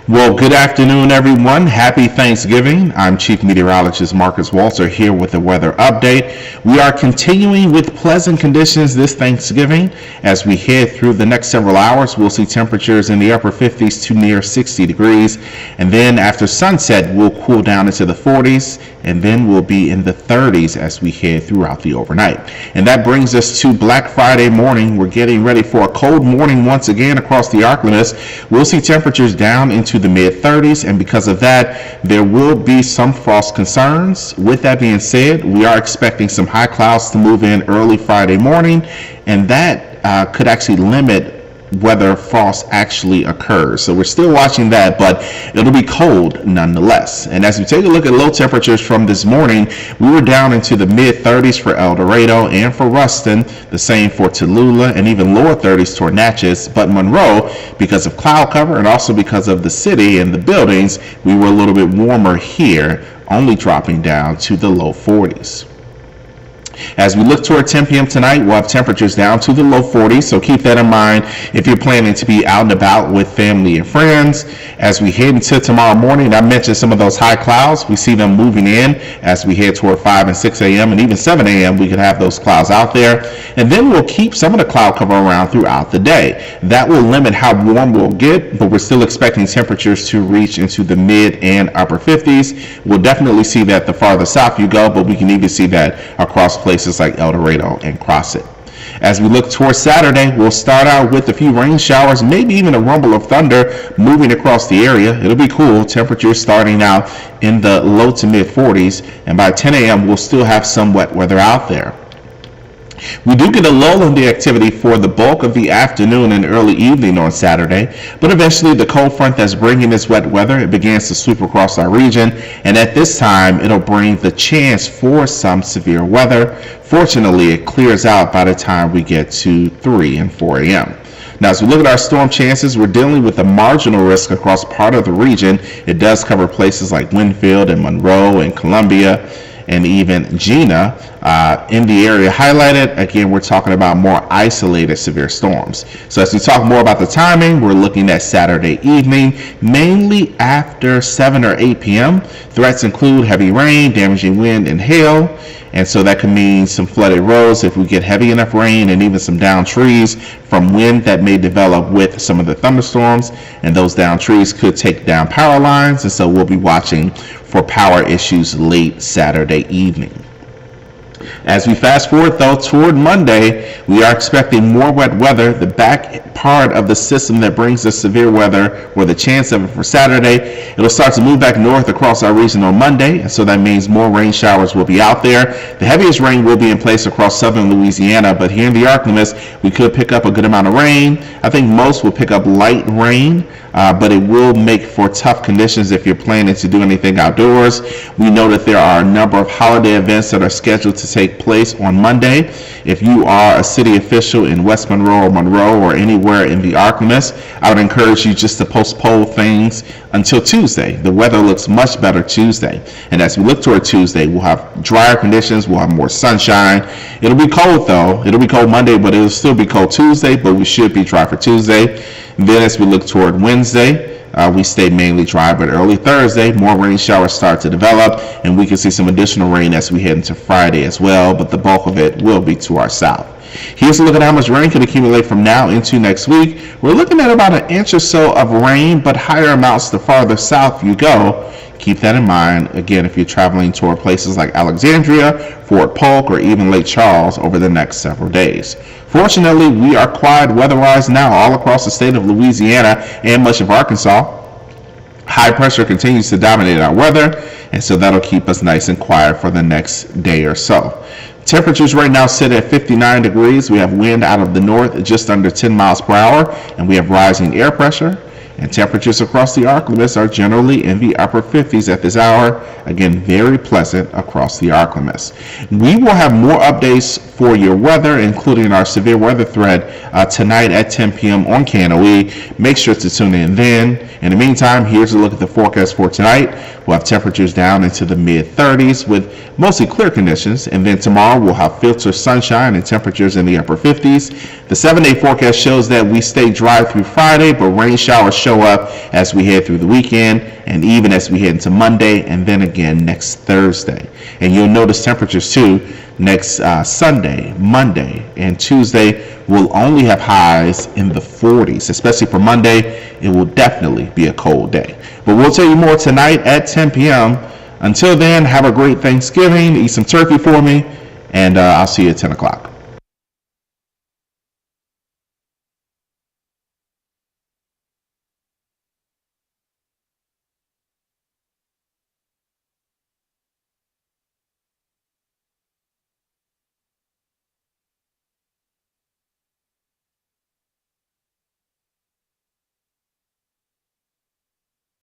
Well, good afternoon, everyone. Happy Thanksgiving. I'm Chief Meteorologist Marcus Walter here with the weather update. We are continuing with pleasant conditions this Thanksgiving. As we head through the next several hours, we'll see temperatures in the upper 50s to near 60 degrees. And then after sunset, we'll cool down into the 40s, and then we'll be in the 30s as we head throughout the overnight. And that brings us to Black Friday morning. We're getting ready for a cold morning once again across the Arclist. We'll see temperatures down into the mid 30s, and because of that, there will be some frost concerns. With that being said, we are expecting some high clouds to move in early Friday morning, and that could actually limit whether frost actually occurs. So we're still watching that, but it'll be cold nonetheless. And as we take a look at low temperatures from this morning, we were down into the mid 30s for El Dorado and for Ruston, the same for Tallulah, and even lower 30s toward Natchez. But Monroe, because of cloud cover and also because of the city and the buildings, we were a little bit warmer here, only dropping down to the low 40s. As we look toward 10 p.m. tonight, we'll have temperatures down to the low 40s, so keep that in mind if you're planning to be out and about with family and friends. As we head into tomorrow morning, I mentioned some of those high clouds. We see them moving in as we head toward 5 and 6 a.m. and even 7 a.m. we could have those clouds out there. And then we'll keep some of the cloud cover around throughout the day. That will limit how warm we'll get, but we're still expecting temperatures to reach into the mid and upper 50s. We'll definitely see that the farther south you go, but we can even see that across places like El Dorado and Crossett. As we look towards Saturday, we'll start out with a few rain showers, maybe even a rumble of thunder moving across the area. It'll be cool. Temperatures starting out in the low to mid 40s, and by 10 a.m. we'll still have some wet weather out there. We do get a lull in the activity for the bulk of the afternoon and early evening on Saturday, but eventually the cold front that's bringing this wet weather, it begins to sweep across our region, and at this time it'll bring the chance for some severe weather. Fortunately, it clears out by the time we get to 3 and 4 a.m. Now, as we look at our storm chances, we're dealing with a marginal risk across part of the region. It does cover places like Winfield and Monroe and Columbia and even Gina. In the area highlighted, again, we're talking about more isolated severe storms. So as we talk more about the timing, we're looking at Saturday evening, mainly after 7 or 8 p.m. Threats include heavy rain, damaging wind, and hail. And so that could mean some flooded roads if we get heavy enough rain, and even some downed trees from wind that may develop with some of the thunderstorms. And those downed trees could take down power lines, and so we'll be watching for power issues late Saturday evening. As we fast forward, though, toward Monday, we are expecting more wet weather. The back part of the system that brings us severe weather, or the chance of it for Saturday, it'll start to move back north across our region on Monday, and so that means more rain showers will be out there. The heaviest rain will be in place across southern Louisiana, but here in the Arclist, we could pick up a good amount of rain. I think most will pick up light rain, but it will make for tough conditions if you're planning to do anything outdoors. We know that there are a number of holiday events that are scheduled to take place on Monday. If you are a city official in West Monroe or anywhere in the Arclist, I would encourage you just to postpone things until Tuesday. The weather looks much better Tuesday. And as we look toward Tuesday, we'll have drier conditions, we'll have more sunshine. It'll be cold though. It'll be cold Monday, but it'll still be cold Tuesday, but we should be dry for Tuesday. And then as we look toward Wednesday, we stay mainly dry, but early Thursday, more rain showers start to develop, and we can see some additional rain as we head into Friday as well, but the bulk of it will be to our south. Here's a look at how much rain can accumulate from now into next week. We're looking at about an inch or so of rain, but higher amounts the farther south you go. Keep that in mind, again, if you're traveling toward places like Alexandria, Fort Polk, or even Lake Charles over the next several days. Fortunately, we are quiet weather-wise now all across the state of Louisiana and much of Arkansas. High pressure continues to dominate our weather, and so that'll keep us nice and quiet for the next day or so. Temperatures right now sit at 59 degrees. We have wind out of the north just under 10 miles per hour, and we have rising air pressure. And temperatures across the Arclist are generally in the upper 50s at this hour. Again, very pleasant across the Arclist. We will have more updates for your weather, including our severe weather thread tonight at 10 p.m. on KNOE. Make sure to tune in then. In the meantime, here's a look at the forecast for tonight. We'll have temperatures down into the mid-30s with mostly clear conditions, and then tomorrow we'll have filtered sunshine and temperatures in the upper 50s. The 7-day forecast shows that we stay dry through Friday, but rain showers show up as we head through the weekend and even as we head into Monday and then again next Thursday. And you'll notice temperatures too next Sunday, Monday, and Tuesday will only have highs in the 40s, especially for Monday. It will definitely be a cold day. But we'll tell you more tonight at 10 p.m. Until then, have a great Thanksgiving. Eat some turkey for me, and I'll see you at 10 o'clock.